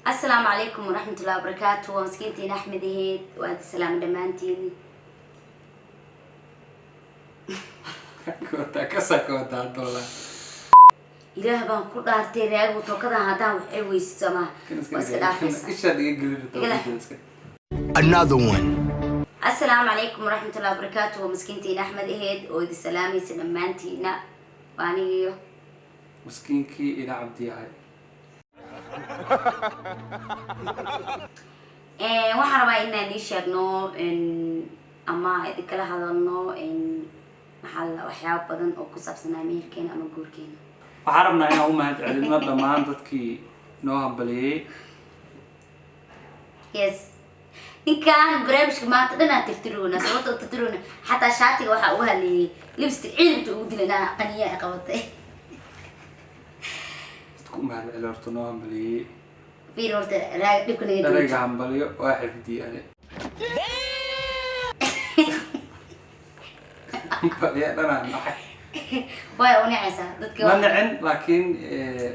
السلام عليكم ورحمة الله وبركاته ومسكينتين أحمد هيد وأنت السلام دمانتين كوتا كسا كوتا دولا إله بان كل هرتي رأيه وتوكده هذا وحوي السماء إيش هذا يقول Another one. السلام عليكم ورحمة الله وبركاته ومسكينتين أحمد هيد وأنت السلام دمانتين وأنا مسكينكي إلى عبدي هاي waxaan rabaa inaan ii sheegno ama idinkala hadalno waxyaabo badan oo ku saabsanaa meherkeena ama guurkeena. waxaan rabnaa inaan u mahadcelino dhammaan dadkii noo hambaliyey. Yes. ninkaan barnaamijka maanta dhanaa tirtiroona sababtoo tirtiroona xataa shaatiga waxaa ugu haliyey libsti ciidinta ugu dilanaa qaniya ay qabatay. dadku mahadcelin horta noo hambaliyey. في رورت راي دبكنا يدوي درجة عمبليو واحد دي أنا أنا نحن واي ونعسة ضدك منعن لكن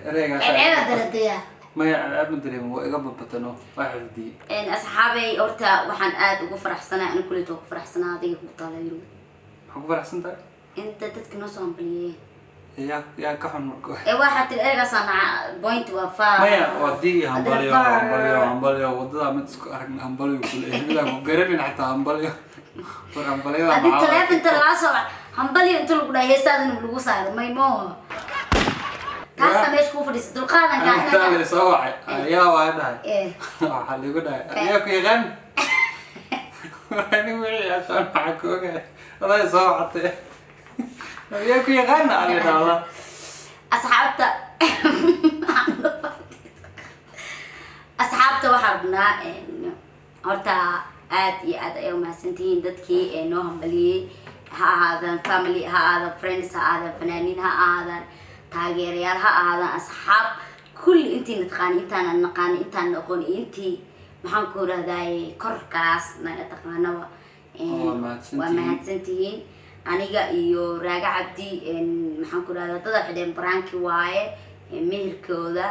رجع العيب درتيا ما يعرف مدري هو قبل بطنه واحد دي إن أصحابي أورتا وحن قاد وفرح سنة أنا كل تو فرح سنة هذه بطالة يرو حق فرح سنة أنت ضدك نصهم بليه يا كحن مركو واحد تلقى صنع بوينت وفاء ما يا ودي همبليو وضع متسك أركن همبليو كل إيه بلا مقربين حتى همبليو همبليو هذه الثلاث أنت العصر همبليو أنت اللي قلنا هيستاذن بلوس هذا ما يمو كاسة مش كوفر يصدق قانا كأنك أنت اللي سوى يا واحد إيه حلي قدا يا كي غن أنا وعي عشان معكوك الله يسوى حتى يا كي غن على الله أصحابته وحبنا horta aad iyo aad ay u mahadsantihiin dadkii noo hambaliyey ha aadan family ha aadan friends ha aadan fanaaniin ha aadan taageerayaal ha aadan asxaab kulli intii naqaan intaan naqaan intaan aqoon intii maxaan ku raadayay korkaas naga taqaanaba waa mahadsantihiin aniga iyo raaga cabdi maxaan ku raadayay dad xideen branki waaye meherkooda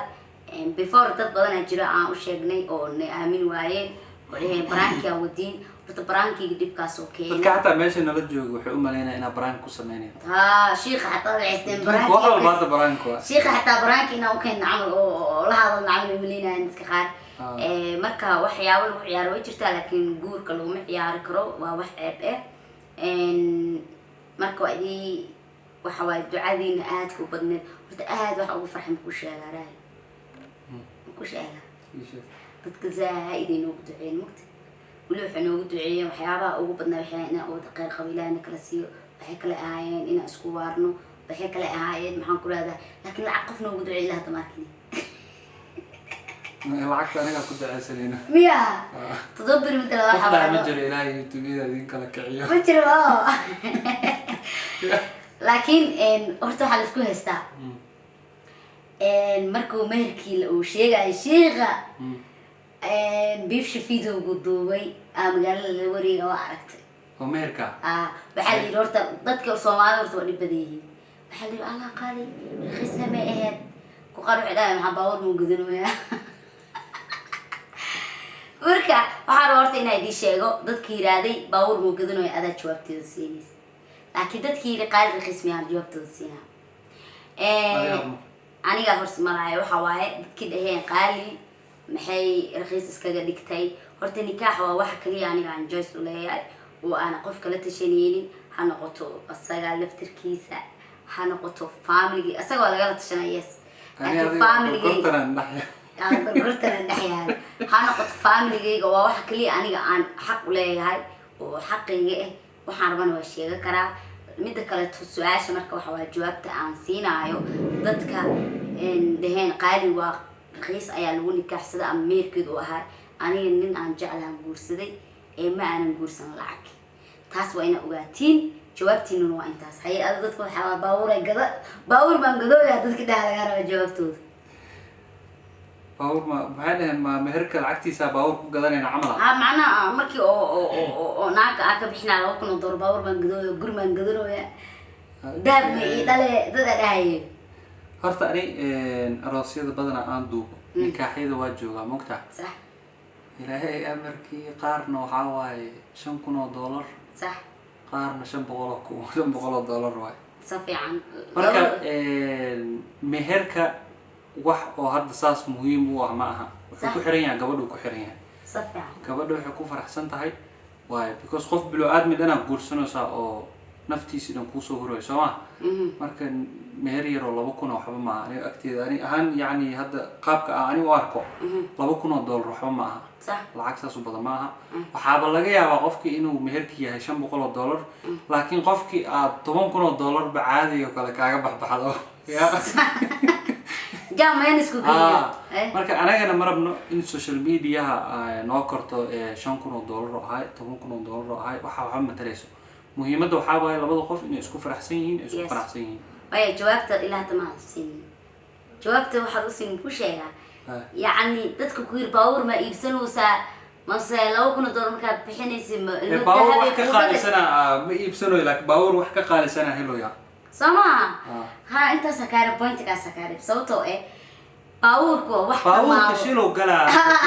before dad badan jira aan u sheegnay oo aamin waaye وريه برانكي ودين ورت برانكي ديب كاسو كين dadka xataa meesha nala joogo waxay u maleynayaan inaa brank ku sameynayaan sheekh xataa ciisteen branki waxa walba brank waa sheekh xataa branki inaa u keen camal oo la hadal camal maleynayaan dadka qaar marka waxyaabo lagu ciyaaro way jirtaa laakiin guurka lagu ma ciyaari karo waa wax ceeb marka waxa way ducadiina aad ku badneed horta aad wax ugu farxan ku sheegaray ku sheega dadka zaaid inuu duceeyay mugti wali waxa inuu duceeyay waxyaabaha ugu badnaa waxay inaa oo daqiiq qabiilaana kala siiyo waxay kala ahaayeen inaan isku waarno waxay kala ahaayeen maxaan ku raada laakiin lacag qofna ugu duceeyay laha tamarkii lacagta aniga ku duceysanayna miya tadabir mid la waxa ma jiro ilaahay dunida idin kala kiciyo ma jiro laakiin horta waxa la isku haystaa markuu meherkii uu sheegay sheekha بيف شفيده وقدومي قال لي وريقه وعركتي وميركا بحال يورتا ضدك الصومال ورتا ودي بديه بحال الله قالي رخيصنا ما اهد كقارو عدايا مع باور مو قدنو يا وركا waxaan horta inay di sheego dadkii raaday baawur muu gadano ay aad jawaabteeda siinaysa laakiin dadkii qaal raqiismiyaan jawaabtooda siinaa aniga horta malaay waxa waaye dadkii dhaheen qaali maxay raqiis iskaga dhigtay horta nikaax waa wax kaliya aniga aan joyce u leeyahay oo aan qof kala tashanaynin ha noqoto asaga laftirkiisa ha noqoto family asaga laga tashanayay family gortan dhaxyaan ha noqoto family-gayga waa wax kaliya aniga aan xaq u leeyahay oo xaqayga waxaan rabana waa sheega karaa midda kale su'aasha marka waxa waa jawaabta aan siinaayo dadka dhaheen qaali waa رخيص ayaa lagu nikaaxsada ama meerkeedu ahaa aniga nin aan jeclaan guursaday ma aanan guursan lacag taas waa ina ogaatiin jawaabtiina waa intaas hay aad dadku waxa baawur baan gadooya dadka dhaha laga raba jawaabtooda baawur ma waxaan ma meherka lacagtiisa baawur ku gadanayna camal macnaha markii oo naaga ka bixinaa $2,000 baawur baan gadooya gur baan gadooya dahab dhale dad dhahay horta ani aroosyada badana aan duubo nikaaxyada waa joogaa mogtaa صح ilaahay amarkii qaarna waxaa waaye $5,000 صح qaarna $500 waaye صفي عن marka meherka wax oo hadda saas muhiim u ah ma aha wuxuu ku xiran yahay gabadhu ku xiran yahay صفي عن gabadhu waxay ku faraxsan tahay waaye because qof bilo aadmi dhanaa guursanaysaa oo naftiisa dhan kuusoo hurayo soo ma marka meher yar oo $2,000 waxba maaha aniga agteeda ani ahaan yacni hadda qaabka ani u arko $2,000 waxba ma aha صح lacag saas u badan ma aha waxaaba laga yaabaa qofkii inuu meherkii yahay $500 laakiin qofkii aad $10,000 ba caadi oo kale kaaga baxbaxdo جا ما ينسكو كده marka anagana ma rabno in social mediaha noo korto $5,000 ahay $10,000 ahay waxa matarayso muhiimadda waxaa waaye labada qof inay isku faraxsan yihiin isku faraxsan yihiin ويا جوابته إلى تمام سين جوابته واحد وسين بوشيا يعني دتك كوير باور ما يبسنوا مثلا لو كنا دور مكان بحين اسم باور wax ka qaalisana ma iibsano laakiin baawar wax ka qaalisana helo ya سما ها انت سكاري بوينت كا سكاري بصوته ايه باوركو wax baawar shilo gala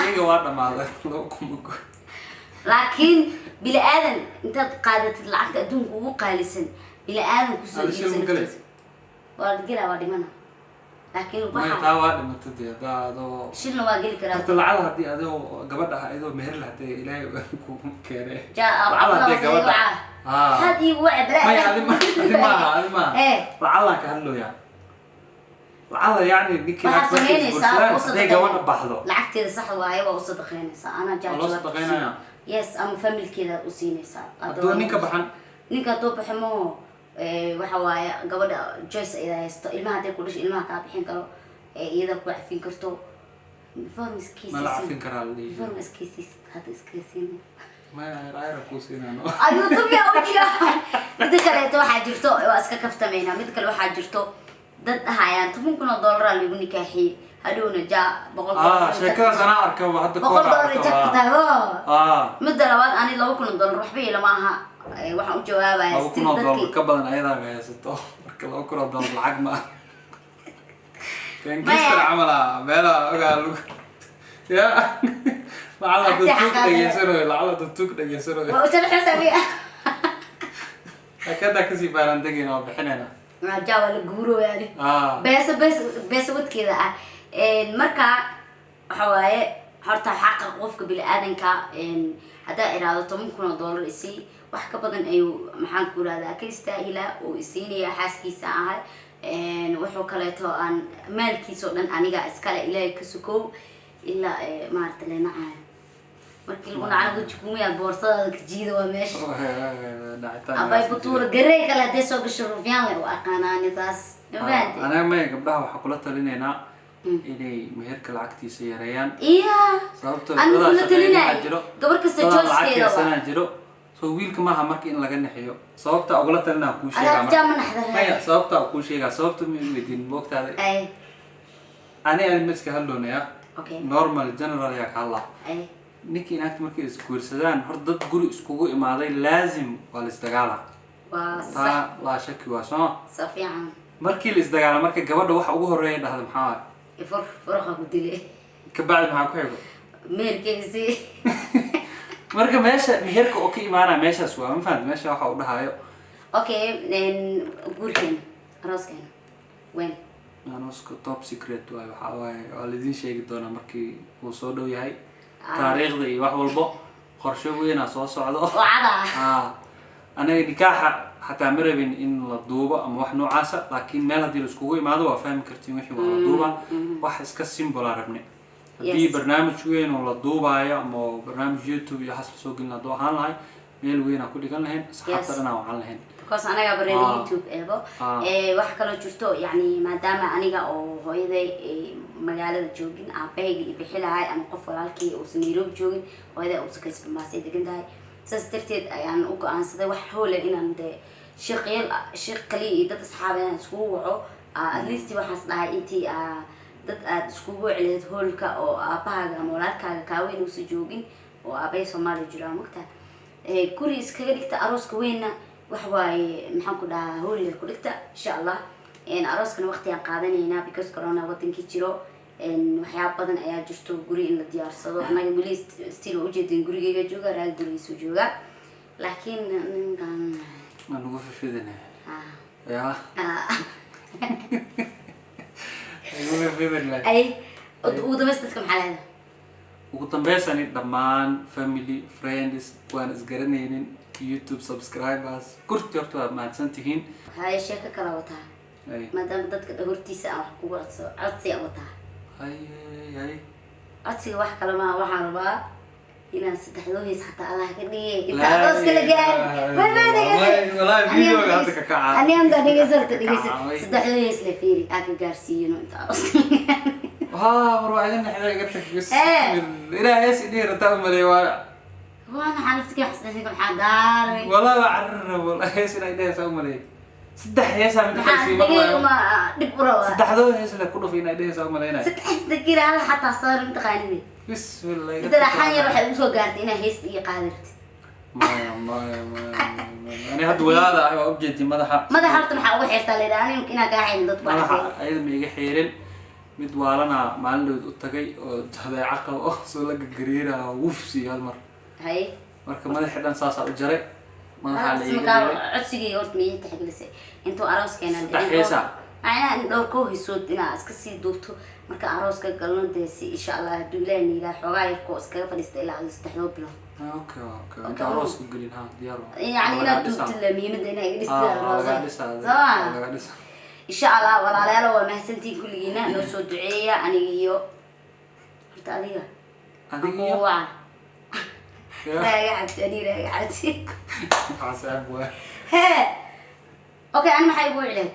iyaga waa dhamaaday loo kuma لكن بلا ادم انت قادت العقد ادون ugu qaalisan بلا ادم ku soo iibsan waa gila waa dhimana laakiin waxa taa waa dhimatay daado shilna waa gali karaa horta lacala hadii adoo gabadha ayadoo meher lahayd ilaahay ku keenay jaa lacala hadii gabadha هذه وعبرة ما يعني ما لعلك هلويا لعل يعني نيكي هذا جوانا بحضو لعكت إذا صح وهاي وأوصل دخينيسا أنا جات جواب دخينا يس أم فاميل كذا أوصينيسا أدو نيكا بحن نيكا تو بحمو وحواي قبل جويس إذا يستو إلما هذا كلش إلما كابحين كلو إذا كوا عفين كرتو فورمس كيسيس ما لعفين كرالي فورمس كيسيس هذا إسكيسين ما راير كوسينا نو أيوة طب يا وجهه مدك كله واحد جرتو واسكا كفتمينا مدك كله واحد جرتو dad ahayaan $10,000 lagu nikaaxiyay hadhowna jaa $100 sheekadaas anaa arkay hadda $100 jaqtago midda labaad ani $2,000 waxba ila maaha waxaan u jawaabayaa $2,000 ka badan ayadaa haysato marka $2,000 lacag ma kan gistar amala meela ogaal ya lacala dadtuug dhageysano وأنا حسابي كذا كسي باران دقينا وبحننا جاوا الجورو يعني بس ود كذا مركا حواي حرت حقق وفق بالآدم كا هذا إرادة $10,000 إسي وحكى بدن أيو محن كورا ذا كيستاهلا وإسيني حاسكي ساعة وحو كلاته أن مالكي سودان أنيجا إسكالا إلى كسكو إلا ما أرتلنا عاد markii lagu nacay wajiguma boorsada ka jiido waa meesha abay butuur garay kala deeso gasho rufyaan leh waa aqaanani taas ana ma gabdhaha waxa kula talineena inay meherka lacagtiisa yareeyaan sababtoo ah kula talinay gabar kasta jooskeeda waa jiro soo wiilka maaha markii in laga naxiyo sababta ugu la talinaa ku sheegaa sababta ku sheegaa sababta ma weydin moogtaada ani miska halloonaya normal general ya kala ninkii inaad markay isguursadaan hor dad guri iskugu imaaday laazim waa la isdagaala waa la shaki waa soo safiican markii la isdagaala marka gabadha waxa ugu horeeya dhahdo maxaa faraqa ku dilay ka baad maxaa ku xigo meerkeesi marka meesha meherka oo ka imaana meeshaas waa ma fahad meesha waxa uu dhahayo okay guurkeen roskeen when anuska top secret waxa waa la idin sheegi doonaa markii uu soo dhow yahay taariikhda iyo wax walba qorshe weyn soo socdo anaga nikaaxa hataa ma rabin in la duubo ama wax noocaas laakiin meel hadii la iskugu imaado waa fahmi kartiin wixii waa la duuba wax iska simple rabne hadii barnaamij weyn oo la duubayo ama barnaamij YouTube iyo hasla soo gelin hadoo ahaan lahay meel weyn ku dhigan lahayn asxaabta dhanaa waxaan lahayn because anaga barnaamij YouTube waxa kala jirto yani maadaama aniga oo hooyaday magaalada joogin aabahayga iyo bixilahay ama qof walaalkii oo Nairobi joogin hooyaday oo sakaysan maasay degan tahay saas darteed ayaan u go'aansaday wax hoole inaan shaqali dad asxaabana isku waco at least waxaas dhahay intii dad aad isku wacleed hoolka oo aabahaaga ama walaalkaaga kaaweyn oo soo joogin oo aabay Soomaali jiraan waqta guri iskaga dhigta arooska weynna wax waaye maxaan ku dhahaa hoolka ku dhigta insha Allah arooskana waqti aan qaadanayna because corona wadankii jiro waxyaaba badan ayaa jirto guri in la diyaarsado anaga weli still oo ujeedin gurigeyga jooga raag gurigiisu jooga laakiin ninkan ma nugu fifidina ya nugu fifidina ay ugu dambeys dadka maxaa leedahay ugu dambeysani dhammaan family friends waan isgaranaynin YouTube subscribers kurti horta waa mahadsantihiin hay sheeko kala wataa maadaama dadka dhagortiisa aan wax kugu codsi aan wataa hay codsiga wax kale ma waxaan rabaa inaan saddexdoodiis xataa Allah ka dhigay inta adoos kala gaar wallahi video ga hadda ka kaca aniyam da dhigaysa saddexdoodiis la fiiri aan ka gaarsiino inta adoos marwaayana xidhiga tagis ilaahay sidii rata umaleeyaa وانا حالفتك حسيتك بحضاري والله بعرر والله هيس لا يديها سو ملي صدح هيس عم تحسي ما دبروا صدح دو هيس لا كله فينا يديها سو ملينا صدح تذكر هذا حتى صار انت خالدي بسم الله انت الحين يروح يوسو قاعدين هيس اي قادرت ما انا هاد ولاده ايوا اوجيتي مدحه horta maxaa ugu xirtaa leedahay ani inaa ka xidhin dad baa ayada ma iga xiirin mid waalana maalindood u tagay oo jadeeca qabo oo soo la gariira wufsi hal mar hay marka madaxa dhan saas u jaray madaxa la iiga codsigii horta miyay taxgilisay intuu arooskeenan dhaxaysa ayna dhowr koo hisood inaa iska sii duubto marka arooska galno deesi insha Allah haduu ilaahay ilaa xogaa yarko iskaga fadhiista ilaa 3 bilood اوكي انت arooska galin ha diyaar يعني ina duubto la muhiimada inay dhistay insha Allah walaalayaal waa mahadsantiin kulligiina noo soo duceeya aniga iyo horta adiga waa راجعتي حساب ها اوكي انا ما حيقول عليك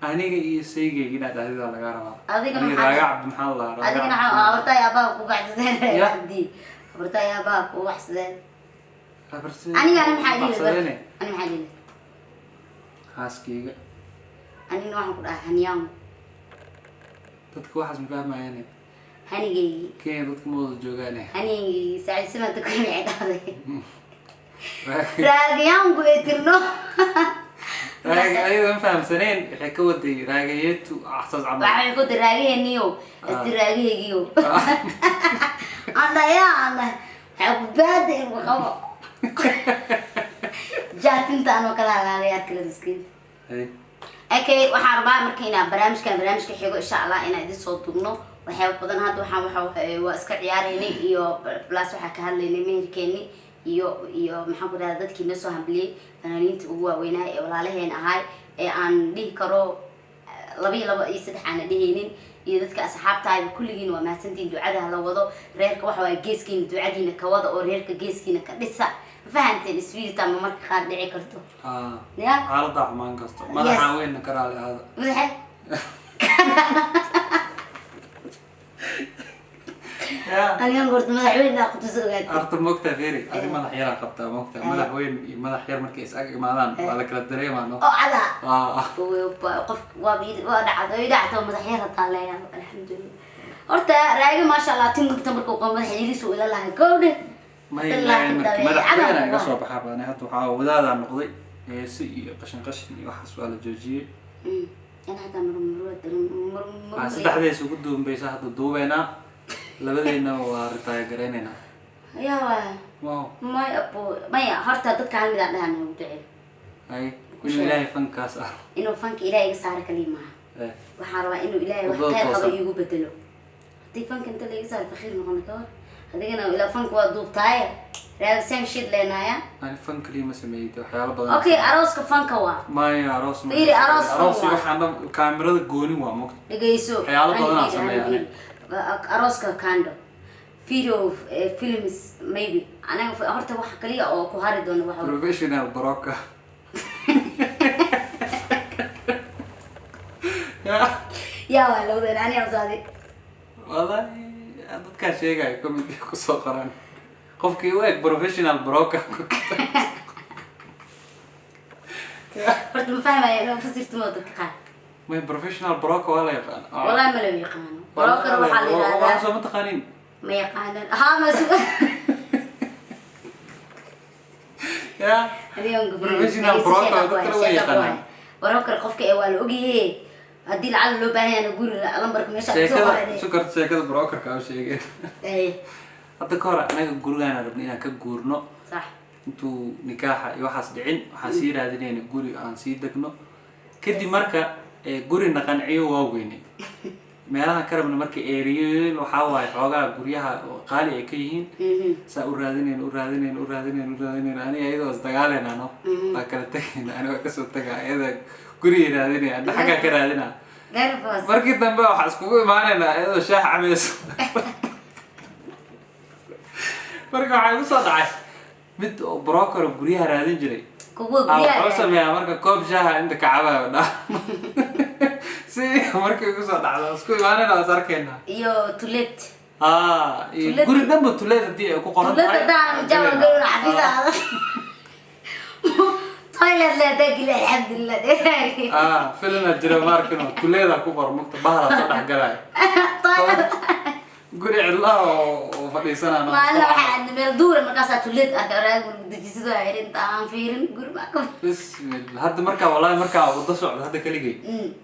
aniga iyo saygeyga dhadida laga rabaa adiga ma raga abd maxaa la raga adiga waxa horta ya baa ku gacdeen abdi horta ya baa ku waxsadeen aniga ana maxaa dhigay ana maxaa dhigay haaskeyga anina waxaan ku dhahay haniyaan dadku waxaas ma fahmayaan hanigeygi keen dadku moodo joogaan hanigeygi saacisima ta ku dhacday raagayaan ku etirno ayuu fahamsaneen waxay ka waday raagayeetu axsaas camal waxay ku diraagayniyo istiraagayiyo andaya anda xabbaad in qabo jaatinta ano kala laagay kala miskiin okay waxaan rabaa markayna barnaamijka xigo insha Allah inaan idin soo duubno waxay badan hadda waxaan waa iska ciyaareynay iyo plus waxa ka hadlaynay meherkeeni iyo maxaan ku dhahay dadkii noo soo hambaliyay fanaaniinta ugu waaweynaa ee walaalaheen ahay ee aan dhihi karo 2 iyo 3 aan dhiheenin iyo dadka asxaabta ay kulligiin waa mahadsantiin ducada la wado reerka waxa waa geeskiina ducadiina ka wada oo reerka geeskiina ka dhisa fahanteen isfiirta ma marka qaar dhici karto ya xaalada xumaan kasto madaxa weyn ka raali aada madaxa أنا قلت مدحوين لا قلت سوقات. أرتب مقطع فيري، أنا مدح يلا قبته مقطع مدحوين مدح ير مركز أجي معنا ولا كلا دري معنا. على. وقف وبيد ودعته يدعته مدح ير طالع الحمد لله. أرتا راجع ما شاء الله تيم قلت مركو قام مدح يجلس ولا الله كوده. ما هي مدح أنا قصوا بحب أنا هاتوا حاول وده هذا النقضي سي قشن يوحس ولا جوجي. أنا هذا مرمرود. سدح ذي سوق دوم بيسا هذا دوبنا. labadayna waa ritaay gareynayna wow maya horta dadka hal mid aan dhahan u ducay ay inuu ilaahay fankaas ah inuu fanka ilaahay iga saar kalimaha waxa rabaa inuu ilaahay wax ka qabo igu bedelo hadii fanka inta la iga saar fakhiir noqon karo adigana ilaa fanka waa duubtaay raad same shit leenaya ani fanka lima sameeyay waxyaalo badan okay arooska fanka waa maya aroos ma aroos waxaan kaamirada gooni waa maqta dhageyso waxyaalo badan sameeyay arooska kando video films maybe anaga horta wax kaliya oo ku hari doono waxa professional broka ya wala wadaan ani amsaadi wallahi dadka sheegay comedy ku soo qoran qofkii u eg professional broka horta ma fahmayo inuu fasirto dadka qaar ما professional broker ولا يقان والله ما له يقان broker وحال هذا والله ما تقانين ما يقان ها ما يا اليوم professional broker ذكر ولا يقان broker قفك اول اوغي هدي العلو لو باهي أنا أقول لمبرك مش sheekada sukarta sheekada brokerka oo sheegay hadda ka hor anaga gurigaan rabnay inaan ka guurno صح intuu nikaaxa iyo waxaas dhicin waxaan sii raadinayna guri aan sii degno kadib marka guri na qanciyo waa weynay meelaha ka rabna marka eeriyo waxaa waaye xoogaa guryaha qaali ay ka yihiin saa u raadinayna aniga iyadoo isdagaalayna no waa kala tegayna aniga kasoo tagaa iyada guri raadinaya anda xaggaa ka raadinaa markii dambe waxaa iskugu imaanaynaa iyadoo shaah cabayso marka waxaa igu soo dhacay mid broker guryaha raadin jiray wuxuu sameeyaa marka koob shaaha inta kacabayo dhaa si markii igu soo dhacdo isku imaanayna is arkaynaa iyo tulet guri dhanba tulet haddii ay ku qoran tahay toilet leedahay gila alxamdulillah filina jira markino tuleeda ku qor mugta bahda soo dhex galay guri cidlaa oo fadhiisanaa maalin waxaa meel duura markaasaa tulet arkaa dejisidoo xirinta aan fiirin guri baa ka bismillah hadda markaa wallaahi markaa wada socda hadda kaligay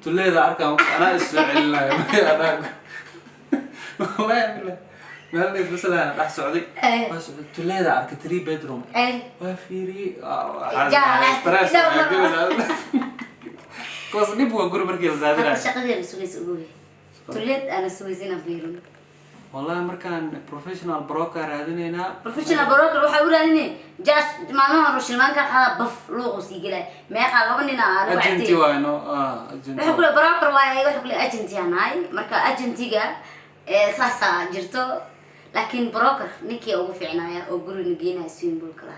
tuleeda arkaan anaa is soo celinayo wallaahi billah meel isla dhex socday waa socday tuleeda arka 3 bedroom waa fiiri stress koos dib waa guri markii la saadinayo shaqadeena sugaysa ugu tulet ana sugaysina fiirin والله مركان professional broker raadinayna professional broker waxa uu raadinay jaas maanaha rushilmaanka qada baf loo qosiigilay meeqa laba nin aan agenti waano agenti waxa kula broker waxa kula agenti anaay marka agentiga saasa jirto laakiin broker ninkii ugu fiicnaaya oo guri nageenay symbol kala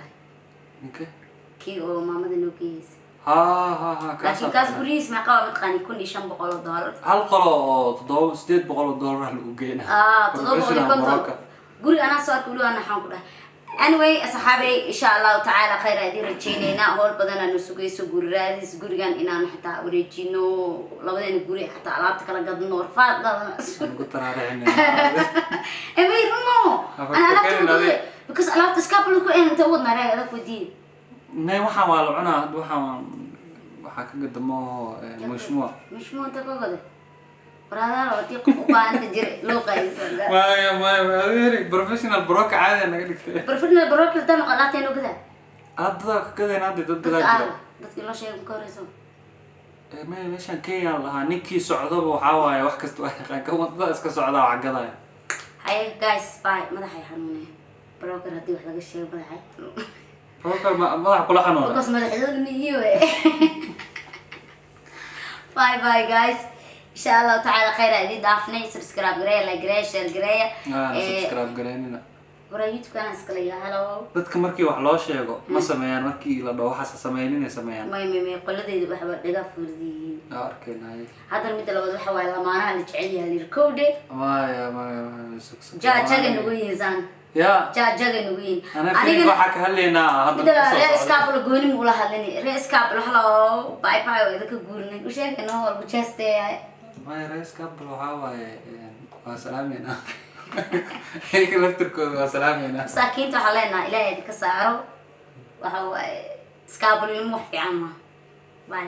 kii oo maamada noo geeyay لكن كاس بريس ما قام تقاني كل شيء $500 هل قالوا $700 لو جينا $700 قولي أنا سؤال كله أنا حنقوله anyway أصحابي إن شاء الله تعالى خير هذه رجينا هول بدنا نسوي سجور رادس جورجان إن أنا حتى أوريجينو لو بدنا نقولي حتى علابتك على قد النور فاضل قلت أنا رأينا أمي مو أنا لا because علابت سكابل كو أنت ودنا رأي هذا كودي ناي waxaan waa la cunaa waxa ka gadamo mushmuwa inta ka gade waraadana wati qof u baahan jir loo qaysan ma professional broker caadi naga dhigtay professional broker tan qalaatay noo gada adda ka gadayna dad jira dadki la sheego ka horeyso meeshan Kenya lahaa ninkii socdaba waxa waaye wax kasta waa ka wadada iska socda wax gadaya hay guys bye madaxay xanuunay broker hadii wax laga sheego madaxay broker ma kula xanuun because madaxdooda miyiyo bye bye guys إن شاء الله تعالى خير أدي دافني سبسكرايب قرية لايك قرية شير قرية سبسكرايب قرية ورا يوتيوب كان اسكليا هلو dadka markii wax loo sheego ma sameeyaan markii la dhaw waxa sameeyeen sameeyaan may qoladayda waxa dhiga furdii arkeenay hadda mid labad waxa way lamaanaha la jecel yahay lirkowde ma jajaga nagu yiinsan jajaga nagu yiin aniga waxa ka hadleynaa hadda iskaablo gooni mu la hadlani iskaablo halo bye bye wada ka guurnay u sheegayno walba jeestay ما رئيس قبل وحاوي وسلامينا هيك لفتركود وسلامينا ساكين تحلينا إلهي كسارو وهو سكابل الموح في عامة باي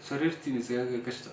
سريرتي نسيها كشتا